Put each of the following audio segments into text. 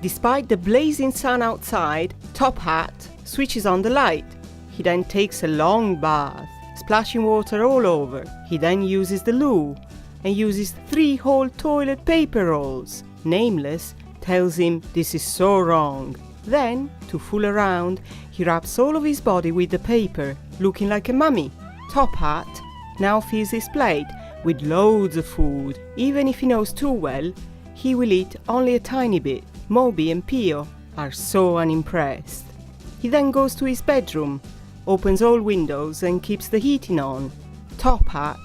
Despite the blazing sun outside, Top Hat switches on the light. He then takes a long bath, splashing water all over. He then uses the loo and uses 3 whole toilet paper rolls. Nameless tells him this is so wrong. Then, to fool around, he wraps all of his body with the paper, looking like a mummy. Top Hat now fills his plate with loads of food. Even if he knows too well, he will eat only a tiny bit. Moby and Pio are so unimpressed. He then goes to his bedroom, opens all windows and keeps the heating on. Top Hat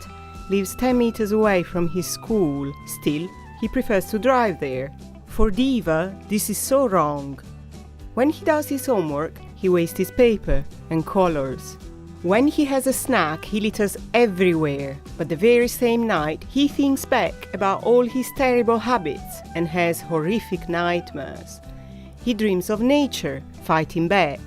lives 10 meters away from his school. Still, he prefers to drive there. For Diva, this is so wrong. When he does his homework, he wastes his paper and colors. When he has a snack, he litters everywhere. But the very same night, he thinks back about all his terrible habits and has horrific nightmares. He dreams of nature fighting back.